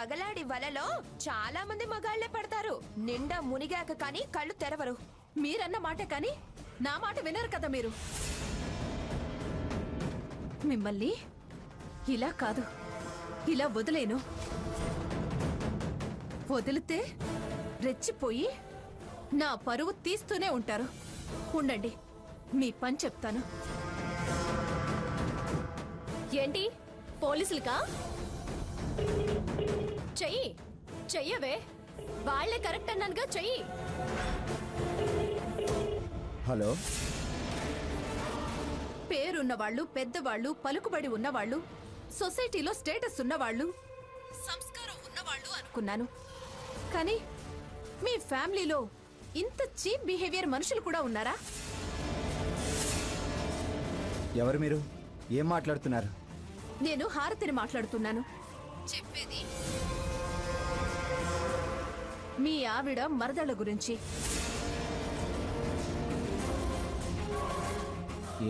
పగలాడి వలలో చాలా మంది మగాళ్లే పడతారు. నిండా మునిగాక కాని కళ్ళు తెరవరు. మీరన్న మాట కాని నా మాట వినరు కదా మీరు. మిమ్మల్ని ఇలా కాదు, ఇలా వదిలేను. వదిలితే రెచ్చిపోయి నా పరువు తీస్తూనే ఉంటారు. ఉండండి, మీ పని చెప్తాను. ఏంటి పోలీసులకా? చెయ్యి, చెయ్యవే. వాళ్లే కరెక్ట్ అన్నానుగా, చెయ్యి. హలో, పేరున్నవాళ్లు, పెద్దవాళ్లు, పలుకుబడి ఉన్నవాళ్లు, సొసైటీలో స్టేటస్ ఉన్నవాళ్లు, సంస్కారం ఉన్నవాళ్లు అనుకున్నాను. కానీ మీ ఫ్యామిలీలో ఇంత చీప్ బిహేవియర్ మనుషులు కూడా ఉన్నారా? ఎవరు మీరు? ఏం మాట్లాడుతున్నారు? నేను హారతిని మాట్లాడుతున్నాను. చెప్పేది మీ ఆవిడ మరదళ్ళ గురించి.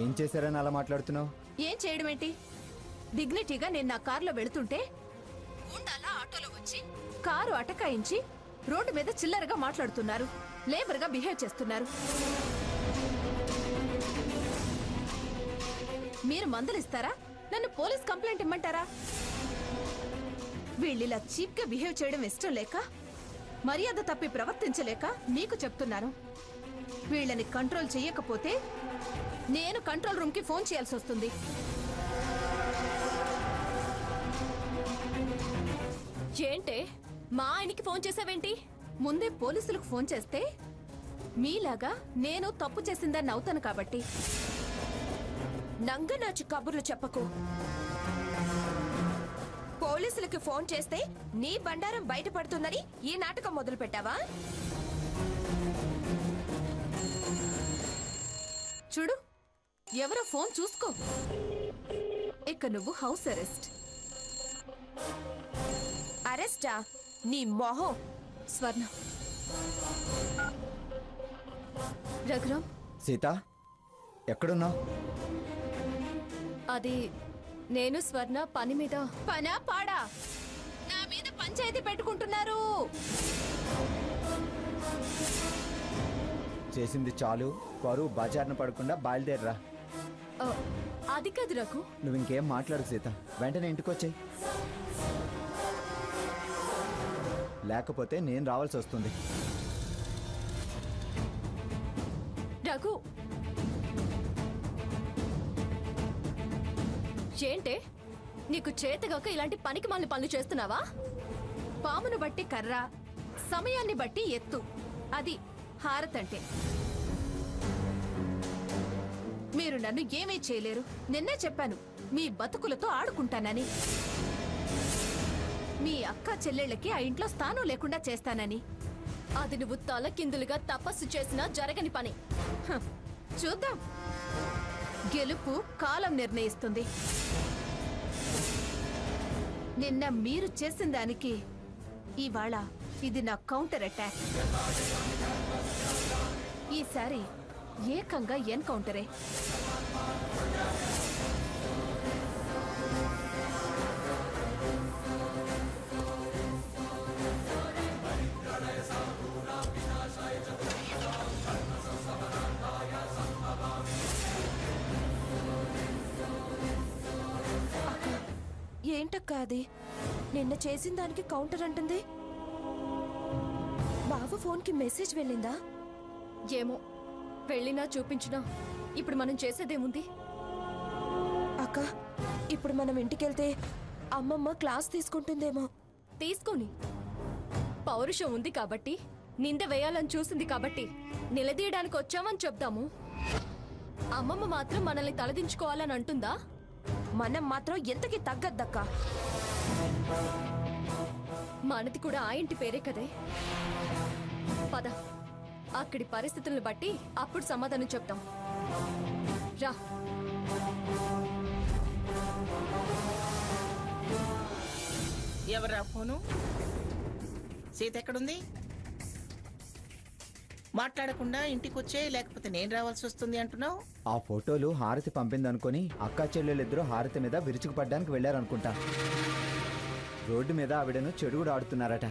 ఏం చేశారని అలా మాట్లాడుతున్నావు? ఏం చేయడం ఏంటి? డిగ్నిటీగా నేను నా కారులో వెళుతుంటే గుండాలా ఆటోలో వచ్చి కారు అటకాయించి రోడ్డు మీద చిల్లరగా మాట్లాడుతున్నారు, లేబర్ గా బిహేవ్ చేస్తున్నారు. మీరు మందలిస్తారా? నన్ను పోలీస్ కంప్లైంట్ ఇమ్మంటారా? వీళ్ళిలా చీప్ గా బిహేవ్ చేయడం ఇష్టం లేక, మర్యాద తప్పి ప్రవర్తించలేక మీకు చెప్తున్నాను. వీళ్ళని కంట్రోల్ చెయ్యకపోతే నేను కంట్రోల్ రూమ్ కి ఫోన్ చేయాల్సి వస్తుంది. ఏంటే మా ఆయనకి ఫోన్ చేసావేంటి? ముందే పోలీసులకు ఫోన్ చేస్తే మీలాగా నేను తప్పు చేసిందని అవుతాను కాబట్టి. నంగనాచి కబుర్లు చెప్పకు. పోలీసులకి ఫోన్ చేస్తే నీ బండారం బయటపడుతుందని ఈ నాటకం మొదలు పెట్టావా? చూడు, ఎవరో ఫోన్ చూసుకో. ఇక నువ్వు హౌస్ అరెస్ట్. అరెస్టా? నీ మొహం. స్వర్ణ, రఘురామ్. సీత, ఎక్కడున్నావు? అది నేను స్వర్ణ పని మీద. పనా పాడా? నా మీద పంచాయతీ పెట్టుకుంటున్నారు. చేసింది చాలు, పరువు బజార్న పడకుండా బయలుదేరరా. అది కాదు రఘు. నువ్వు ఇంకేం మాట్లాడు సీత, వెంటనే ఇంటికి వచ్చాయి, లేకపోతే నేను రావాల్సి వస్తుంది. రఘు, ఏంటే నీకు చేతగాక ఇలాంటి పనికి మాలిన పనులు చేస్తున్నావా? పామును బట్టి కర్ర, సమయాన్ని బట్టి ఎత్తు, అది హారతంటే. మీరు నన్ను ఏమీ చేయలేరు. నిన్నే చెప్పాను మీ బతుకులతో ఆడుకుంటానని. మీ అక్క చెల్లెళ్ళకి ఆ ఇంట్లో స్థానం లేకుండా చేస్తానని. అది నువ్వు తలకిందులుగా తపస్సు చేసినా జరగని పని. చూద్దాం, గెలుపు కాలం నిర్ణయిస్తుంది. నిన్న మీరు చేసిన దానికి ఇవాళ ఇది నా కౌంటర్ అటాక్. ఈసారి ఏకంగా ఎన్కౌంటరే. ఏంటక్క అది? నిన్న చేసిన దానికి కౌంటర్ అంటుంది. బావ ఫోన్కి మెసేజ్ వెళ్ళిందా? ఏమో, వెళ్ళినా చూపించినా ఇప్పుడు మనం చేసేదేముంది? అక్క, ఇప్పుడు మనం ఇంటికెళ్తే అమ్మమ్మ క్లాస్ తీసుకుంటుందేమో. తీసుకొని పౌరుషం ఉంది కాబట్టి, నింద వేయాలని చూసింది కాబట్టి నిలదీయడానికి వచ్చామని చెప్దాము. అమ్మమ్మ మాత్రం మనల్ని తలదించుకోవాలని అంటుందా? మనం మాత్రం ఎంతకి తగ్గద్దక్క. మనది కూడా ఆ ఇంటి పేరే కదే. పద, అక్కడి పరిస్థితులను బట్టి అప్పుడు సమాధానం చెప్తాం. రా. ఎవరా ఫోను? సీత ఎక్కడుంది? మాట్లాడకుండా ఇంటికొచ్చే, లేకపోతే నేను రావాల్సి వస్తుంది అంటున్నావు. ఆ ఫోటోలు హారతి పంపిందనుకొని అక్కా చెల్లెలిద్దరూ హారతి మీద విరుచుకుపడ్డానికి వెళ్ళారనుకుంటా. రోడ్డు మీద ఆవిడను చెడుగుడు ఆడుతున్నారట.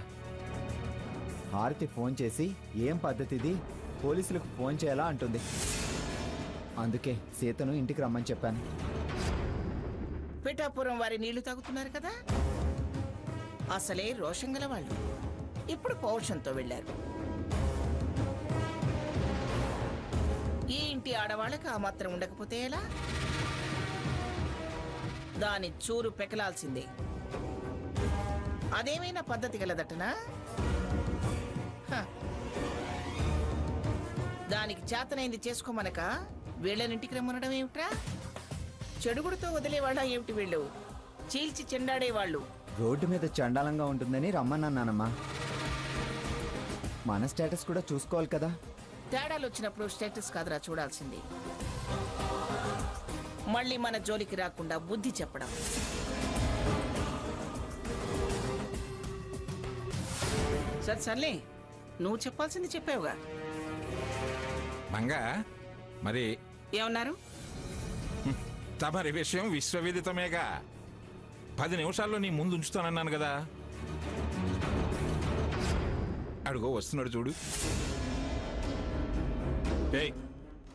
హారతి ఫోన్ చేసి ఏం పద్ధతిది, పోలీసులకు ఫోన్ చేయాలా అంటుంది. అందుకే సీతను ఇంటికి రమ్మని చెప్పాను. పిఠాపురం వారి నీళ్లు తాగుతున్నారు కదా, అసలే రోషం గల వాళ్ళు. ఇప్పుడు పౌరుషంతో వెళ్ళారు. ఈ ఇంటి ఆడవాళ్ళకి ఆ మాత్రం ఉండకపోతే ఎలా? దాని చూరు పెకలాల్సిందే. అదేమైనా పద్ధతి గలదటనా? హ. దానికి చేతనైంది చేసుకోమనక వీళ్ళనింటికి రమ్మనడం ఏమిట్రా? చెడుగుడుతో వదిలేవాళ్ళ ఏమిటి వీళ్ళు? చీల్చి చెండాడేవాళ్ళు. రోడ్డు మీద చండాలంగా ఉంటుందని రమ్మన్నానమ్మా. మన స్టేటస్ కూడా చూసుకోవాలి కదా. తేడాలు వచ్చినప్పుడు స్టేటస్ కాదురా చూడాల్సింది, మళ్ళీ మన జోలికి రాకుండా బుద్ధి చెప్పడం. సర్లే, నువ్వు చెప్పాల్సింది చెప్పావుగా. మంగా మరి ఏమన్నారు? తమరి విషయం విశ్వవిదితమేగా. 10 నిమిషాల్లో నీ ముందు ఉంచుతానన్నాను కదా. అడుగో వస్తున్నాడు చూడు. ఏయ్,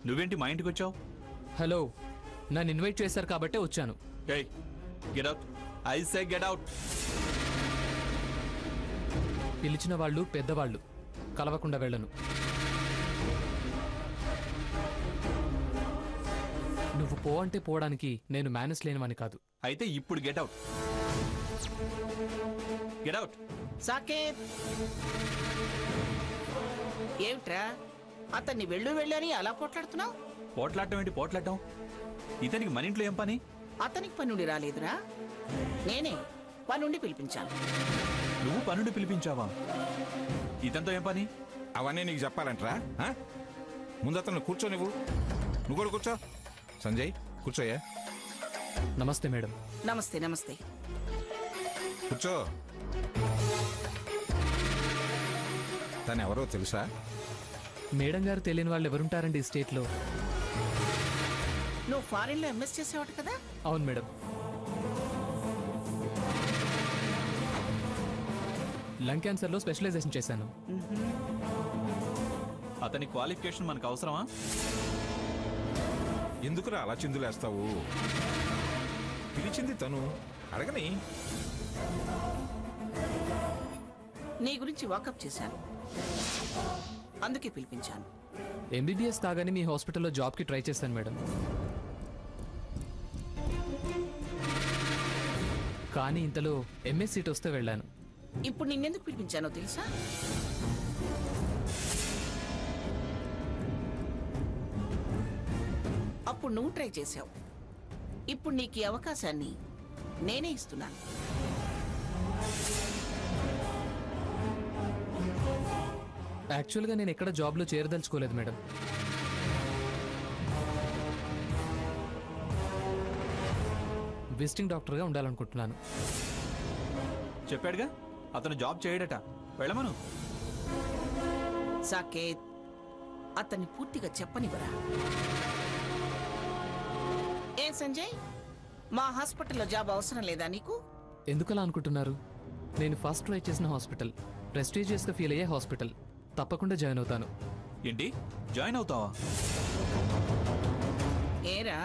నువ్వేంటి మా ఇంటికి వచ్చావు? హలో, నన్ను ఇన్వైట్ చేశారు కాబట్టే వచ్చాను. ఏయ్, get out. I say get out. పిలిచిన వాళ్ళు పెద్దవాళ్ళు, కలవకుండా వెళ్ళను. నువ్వు పో అంటే పోవడానికి నేను మేనేజ్ లేనివాని కాదు. అయితే ఇప్పుడు get out. Get out. Saketh, ఏమిట్రా అతన్ని వెళ్ళు అని అలా పోట్లాడుతున్నావు? పోట్లాడటం ఏంటి పోట్లాడటం? ఇతనికి మన ఇంట్లో ఏం పని? అతనికి పనుండి రాలేదురా, నేనే పనుండి పిలిపించాను. నువ్వు పనుండి పిలిపించావా? ఇతనితో ఏం పని? అవన్నీ నీకు చెప్పాలంటరా? ముందు అతను కూర్చో. నువ్వు కూడా కూర్చో. సంజయ్ కూర్చోయా. నమస్తే మేడం. నమస్తే. నమస్తే. కూర్చో. తను ఎవరో తెలుసా? మేడం గారు తెలియని వాళ్ళు ఎవరుంటారండి ఈ స్టేట్లో? నువ్వు ఫారిన్ లో ఎంఎస్ చేసేవాడు కదా? అవును మేడం. లంగ్ క్యాన్సర్లో స్పెషలైజేషన్ చేశాను. అతని క్వాలిఫికేషన్ మనకు అవసరమా? ఎందుకురా అలా చిందులేస్తావు? పిలిచింది తను, అడగని. నీ గురించి వాకప్ చేశాను, అందుకే పిలిపించాను. ఎంబీబీఎస్ కాగానే మీ హాస్పిటల్లో జాబ్కి ట్రై చేశాను మేడం. కానీ ఇంతలో ఎంఎస్ సీట్ వస్తే వెళ్ళాను. ఇప్పుడు నిన్నెందుకు పిలిపించానో తెలుసా? అప్పుడు నువ్వు ట్రై చేశావు, ఇప్పుడు నీకు ఈ అవకాశాన్ని నేనే ఇస్తున్నాను. యాక్చువల్గా నేను ఎక్కడ జాబ్లో చేరదలుచుకోలేదు మేడం. విజిటింగ్ డాక్టర్గా ఉండాలనుకుంటున్నాను. చెప్పాడుగా అతను జాబ్ చేయడట, వెళ్ళమను. సాకేత్, అతన్ని పూర్తిగా చెప్పనివ్వరా? ఏం సంజయ్, మా హాస్పిటల్లో జాబ్ అవసరం లేదా నీకు? ఎందుకలా అనుకుంటున్నారు? నేను ఫస్ట్ ట్రై చేసిన హాస్పిటల్, ప్రెస్టీజియస్గా ఫీల్ అయ్యే హాస్పిటల్. తప్పకుండా జాయిన్ అవుతాను. ఏంటి, జాయిన్ అవుతావా? ఏరా,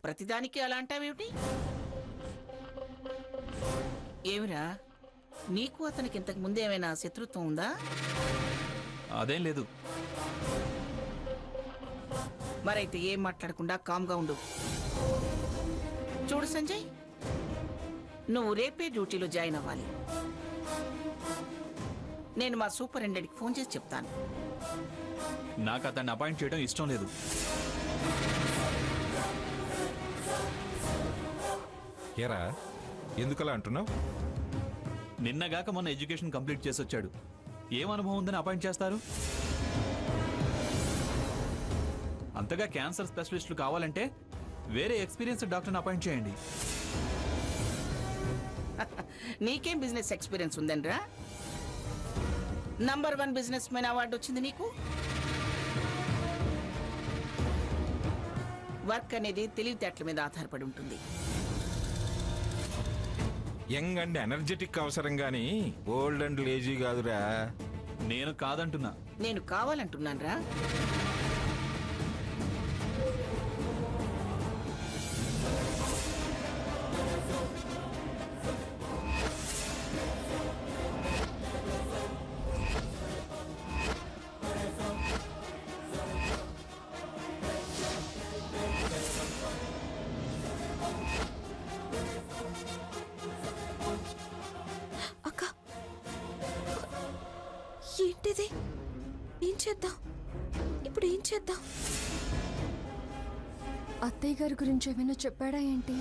ప్రతిదానికి అలా అంటావేమిటి? ఏమిరా, నీకు అతనికి ఇంతకు ముందేమైనా శత్రుత్వం ఉందా? అదేం లేదు. మరైతే ఏం మాట్లాడకుండా కామ్గా ఉండు. చూడు సంజయ్, నువ్వు రేపే డ్యూటీలో జాయిన్ అవ్వాలి. నేను మా సూపరింటెండెంట్కి ఫోన్ చేసి చెప్తాను. నాకు అతన్ని అపాయింట్ చేయడం ఇష్టం లేదు. ఏరా, ఎందుకలా అంటున్నావు? నిన్నగాక మొన్న ఎడ్యుకేషన్ కంప్లీట్ చేసి వచ్చాడు. ఏం అనుభవం ఉందని అపాయింట్ చేస్తారు? అంతగా క్యాన్సర్ స్పెషలిస్టులు కావాలంటే వేరే ఎక్స్పీరియన్స్ డాక్టర్ని అపాయింట్ చేయండి. నీకేం బిజినెస్ ఎక్స్పీరియన్స్ ఉందనరా? నంబర్ 1 బిజినెస్ మెన్ అవార్డు వచ్చింది నీకు. వర్క్ అనేది తెలివితేటల మీద ఆధారపడి ఉంటుంది. యంగ్ అండ్ ఎనర్జెటిక్ అవసరం గాని ఓల్డ్ అండ్ లేజీ కాదురా. నేను కాదంటున్నా. నేను కావాలంటున్నాను రా. అక్క, ఏంటిది? ఏం చేద్దాం ఇప్పుడు? ఏం చేద్దాం? అత్తయ్య గారి గురించి ఏమైనా చెప్పాడా ఏంటి?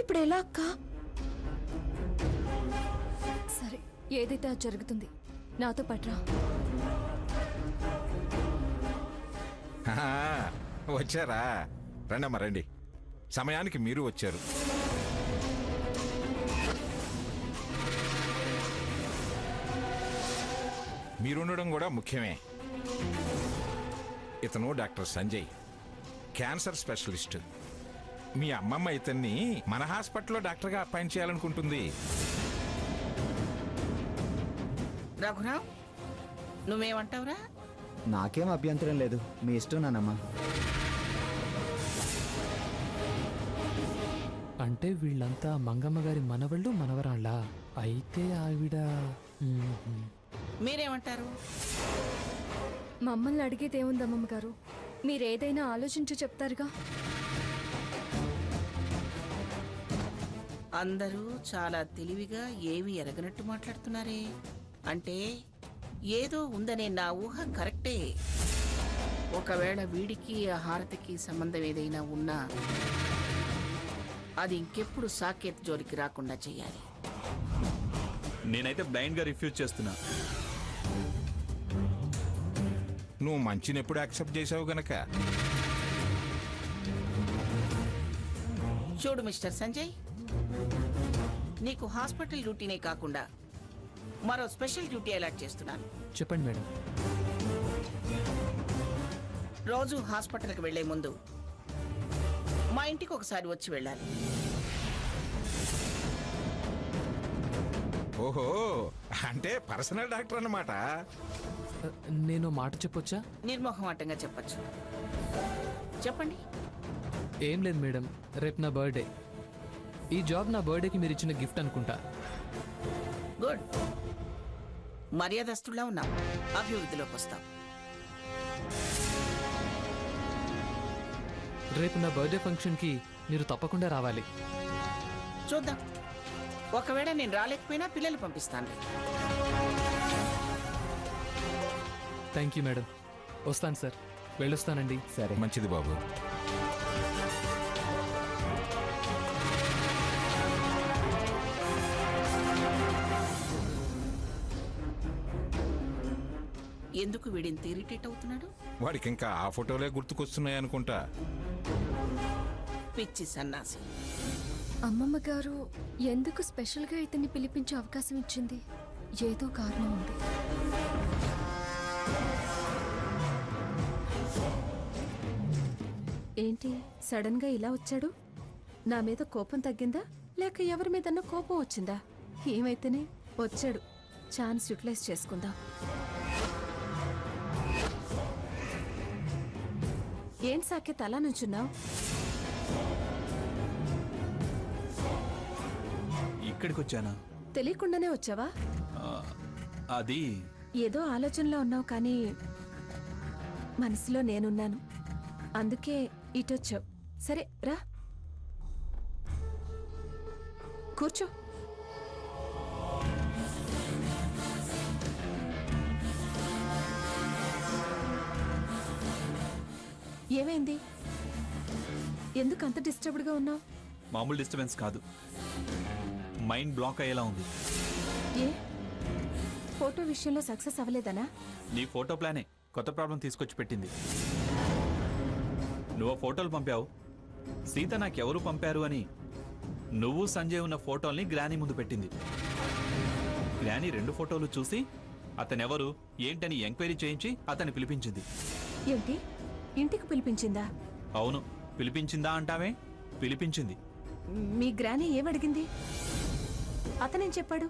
ఇప్పుడు ఎలా అక్క? సరే, ఏదైతే అది జరుగుతుంది. నాతో పట్రా. ఆహా, వచ్చారా? రండమ్మా రండి. సమయానికి మీరు వచ్చారు. మీరుండడం కూడా ముఖ్యమే. ఇతను డాక్టర్ సంజయ్, క్యాన్సర్ స్పెషలిస్ట్. మీ అమ్మమ్మ ఇతన్ని మన హాస్పిటల్లో డాక్టర్గా అపాయింట్ చేయాలనుకుంటుంది. రఘురామ్, నువ్వేమంటావురా? నాకేం అభ్యంతరం లేదు, మీ ఇష్టం నానమ్మ. అంటే వీళ్ళంతా మంగమ్మ గారి మనవళ్ళు మనవరాళ్ళ? అయితే ఆవిడ మీరేమంటారు? మమ్మల్ని అడిగేది ఏముంది అమ్మమ్మ గారు? మీరేదైనా ఆలోచించి చెప్తారుగా. అందరూ చాలా తెలివిగా ఏమీ ఎరగనట్టు మాట్లాడుతున్నారే. అంటే ఏదో ఉందనే నా ఊహ కరెక్టే. ఒకవేళ వీడికి ఆ హారతికి సంబంధం ఏదైనా ఉన్నా అది ఇంకెప్పుడు సాకేత్ జోలికి రాకుండా చెయ్యాలి. నేనైతే బ్లైండ్ గా రిఫ్యూజ్ చేస్తున్నా. నువ్వు మంచిని ఎప్పుడు యాక్సెప్ట్ చేసావు గనక. చూడు మిస్టర్ సంజయ్, నీకు హాస్పిటల్ డ్యూటీనే కాకుండా మరో స్పెషల్ డ్యూటీ అలాట్ చేస్తున్నాను. చెప్పండి మేడం. రోజు హాస్పిటల్కి వెళ్లే ముందు మా ఇంటికి ఒకసారి వచ్చి వెళ్ళాలి. ఓహో, అంటే పర్సనల్ డాక్టర్ అన్నమాట. నేను మాట చెప్పొచ్చా? నిర్మోహమాటంగా చెప్పచ్చు. చెప్పండి. ఏం లేదు మేడం, రేపు నా బర్త్డే. ఈ జాబ్ నా బర్త్డేకి మీరు ఇచ్చిన గిఫ్ట్ అనుకుంటా. గుడ్. మర్యాదస్తులా ఉన్నాం. అభివృద్ధిలోకి వస్తాం. రేపు నా బర్త్డే ఫంక్షన్కి మీరు తప్పకుండా రావాలి. చూద్దాం. ఒకవేళ నేను రాలేకపోయినా పిల్లలు పంపిస్తాను. Thank you madam. వస్తాను సార్. వెళ్ళొస్తానండి. సరే. మంచిది బాబు. ఎందుకు వీడింత ఇరిటేట్ అవుతున్నాడు? వాడికి ఇంకా ఆ ఫోటోలే గుర్తుకొస్తున్నాయి అనుకుంటా. పిచ్చి సన్నాసి. అమ్మమ్మ గారు ఎందుకు స్పెషల్గా ఇతన్ని పిలిపించే అవకాశం ఇచ్చింది? ఏదో కారణం ఉంది. ఏంటి సడన్ గా ఇలా వచ్చాడు? నా మీద కోపం తగ్గిందా లేక ఎవరి మీదన్నా కోపం వచ్చిందా? ఏమైతేనే వచ్చాడు. ఛాన్స్ యూటిలైజ్ చేసుకుందాం. ఏం సాకేత్ అలా నుంచున్నావు? ఇక్కడికి వచ్చానా? తెలియకుండానే వచ్చావా? అది ఏదో ఆలోచనలో ఉన్నావు కానీ మనసులో నేనున్నాను. అందుకే ఇటొచ్చావు. సరే రా, కూర్చో. ఏమైంది? ఎందుకు అంత డిస్టర్బ్డ్గా ఉన్నావు? మామూలు డిస్టర్బెన్స్ కాదు, మైండ్ బ్లాక్ అయ్యేలా ఉంది. ఏ ఫోటో విషయంలో సక్సెస్ అవ్వలేదనా? నీ ఫోటో ప్లానే కొత్త ప్రాబ్లం తీసుకొచ్చి పెట్టింది. నువ్వు ఫోటోలు పంపావు, సీత నాకెవరు పంపారు అని నువ్వు సంజయ్ ఉన్న ఫోటోల్ని గ్రానీ ముందు పెట్టింది. గ్రానీ 2 ఫోటోలు చూసి అతనెవరు ఏంటని ఎంక్వైరీ చేయించి అతన్ని పిలిపించింది. ఏంటి ఇంటికి పిలిపించిందా? అవును, పిలిపించిందా అంటావే, పిలిపించింది. మీ గ్రానీ ఏమడిగింది? అతనేం చెప్పాడు?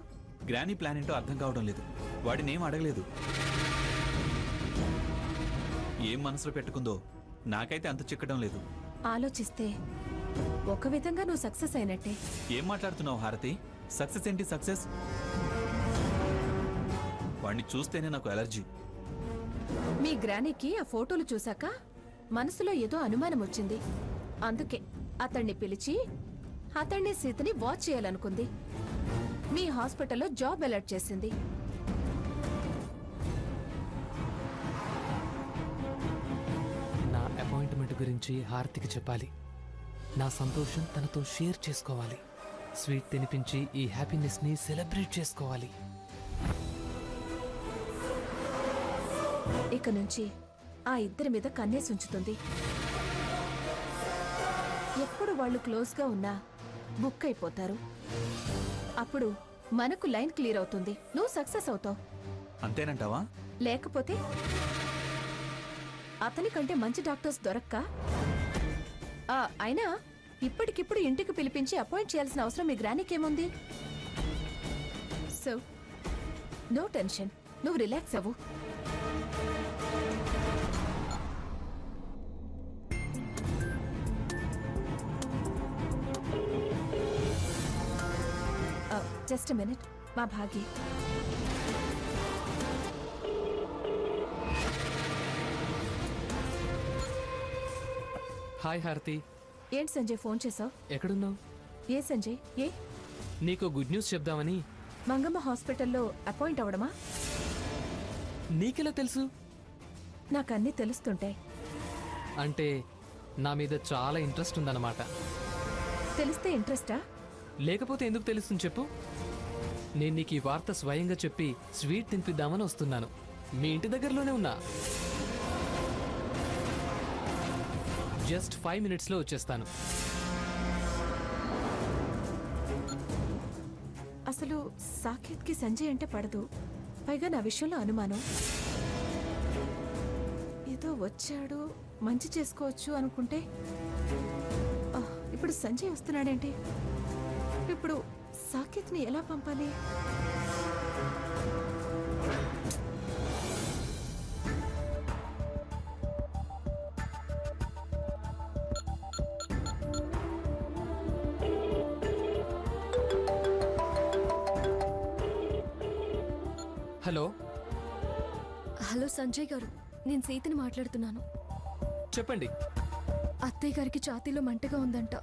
గ్రానీ ప్లాన్ ఏంటో అర్థం కావడం లేదు. వాడిని ఏం అడగలేదు. ఏం మనసులో పెట్టుకుందో నాకైతే అంత చిక్కడం లేదు. ఆలోచిస్తే ఒక విధంగా నువ్వు సక్సెస్ అయినట్టే. ఏం మాట్లాడుతున్నావు హారతి? సక్సెస్ ఏంటి సక్సెస్? వాడిని చూస్తేనే నాకు ఎలర్జీ. మీ గ్రానీకి ఆ ఫోటోలు చూశాక మనసులో ఏదో అనుమానం వచ్చింది. అందుకే అతన్ని పిలిచి అతన్ని సీతని వాచ్ చేయాలనుకుంది. మీ హాస్పిటల్లో జాబ్ అలాట్ చేసింది. నా అపాయింట్మెంట్ గురించి హారతికి చెప్పాలి. నా సంతోషం తనతో షేర్ చేసుకోవాలి. స్వీట్ తినిపించి ఈ హ్యాపీనెస్ని సెలబ్రేట్ చేసుకోవాలి. ఇక నుంచి ఆ ఇద్దరి మీద కన్నేసి ఉంచుతుంది. ఎప్పుడు వాళ్ళు క్లోజ్గా ఉన్నా బుక్ అయిపోతారు. అప్పుడు మనకు లైన్ క్లియర్ అవుతుంది. నువ్వు సక్సెస్ అవుతావు. అంతేనంటావా? లేకపోతే అతని కంటే మంచి డాక్టర్స్ దొరక్క. అయినా ఇప్పటికిప్పుడు ఇంటికి పిలిపించి అపాయింట్ చేయాల్సిన అవసరం మీ గ్రానీకేముంది? సో నో టెన్షన్, నువ్వు రిలాక్స్ అవ్వు. జస్ట్ మినిట్, మా భాగ్య. హాయ్ హారతి. ఏంటి సంజయ్ ఫోన్ చేసావు? ఎక్కడున్నావు? ఏ సంజయ్? ఏ నీకు గుడ్ న్యూస్ చెప్దామని. మంగమ్మ హాస్పిటల్లో అపాయింట్ అవడమా? నీకెలా తెలుసు? నాకన్నీ తెలుస్తుంటాయి. అంటే నా మీద చాలా ఇంట్రెస్ట్ ఉందన్నమాట. తెలిస్తే ఇంట్రెస్టా? లేకపోతే ఎందుకు తెలుస్తుంది చెప్పు. నేను నీకు ఈ వార్త స్వయంగా చెప్పి స్వీట్ తినిపిద్దామని వస్తున్నాను. మీ ఇంటి దగ్గరలోనే ఉన్నా. జస్ట్ 5 minutesలో వచ్చేస్తాను. అసలు సాకేత్కి సంజయ్ అంటే పడదు. పైగా నా విషయంలో అనుమానం. ఏదో వచ్చాడు మంచి చేసుకోవచ్చు అనుకుంటే ఇప్పుడు సంజయ్ వస్తున్నాడేంటి? ఇప్పుడు సాకేత్ని ఎలా పంపాలి? హలో. హలో సంజయ్ గారు, నేను సీతని మాట్లాడుతున్నాను. చెప్పండి. అత్తయ్య గారికి ఛాతీలో మంటగా ఉందంట.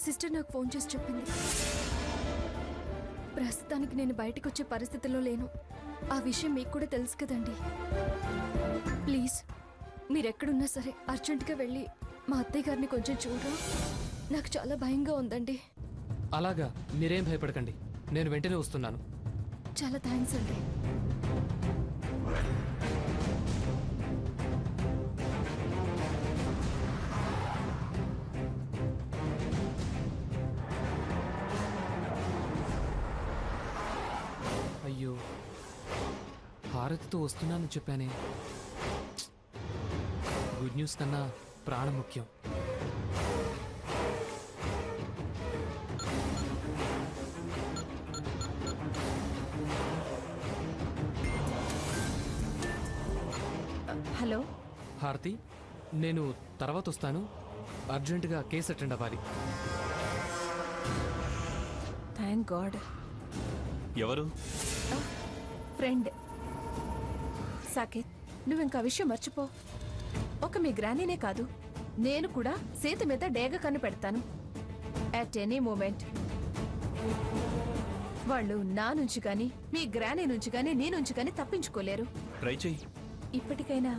సిస్టర్ నాకు ఫోన్ చేసి చెప్పింది. ప్రస్తుతానికి నేను బయటకు వచ్చే పరిస్థితిలో లేను. ఆ విషయం మీకు కూడా తెలుసు కదండి. ప్లీజ్ మీరెక్కడున్నా సరే అర్జెంటుగా వెళ్ళి మా అత్తయ్య గారిని కొంచెం చూడరా. నాకు చాలా భయంగా ఉందండి. అలాగా, మీరేం భయపడకండి. నేను వెంటనే వస్తున్నాను. చాలా థ్యాంక్స్ అండి. అయ్యో, హారతితో వస్తున్నానని చెప్పానే. గుడ్ న్యూస్ కన్నా ప్రాణం ముఖ్యం. హలో హారతి, నేను తర్వాత వస్తాను. అర్జెంటుగా కేసు అటెండ్ అవ్వాలి. Thank God. ఎవరు? ఫ్రెండ్. సాకేత్, నువ్వు ఇంకా విషయం మర్చిపో. ఒక మీ గ్రానీనే కాదు, నేను కూడా సీత మీద డేగ కన్ను పెడతాను. అట్ ఎనీ మూమెంట్ వాళ్ళు నా నుంచి కానీ మీ గ్రానీ నుంచి కానీ నీ నుంచి కానీ తప్పించుకోలేరు. ట్రై చెయ్యి. ఇప్పటికైనా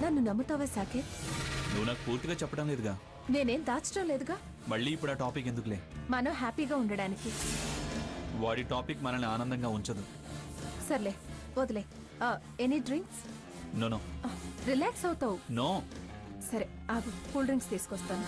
నన్ను నమ్ముతావా సాకేత్? నువ్వు నాకు పూర్తిగా చెప్పడం లేదుగా. నేనేం దాచడం లేదుగా. మళ్ళీ ఇప్పుడు ఆ టాపిక్ ఎందుకులే. మనం హ్యాపీగా ఉండడానికి. వాడి టాపిక్ మనల్ని ఆనందంగా ఉంచదు. సర్లే వదిలే. Any drinks? No no. Relax అవుతావు. నో. సరే ఆగు, కూల్ డ్రింక్స్ తీసుకొస్తాను.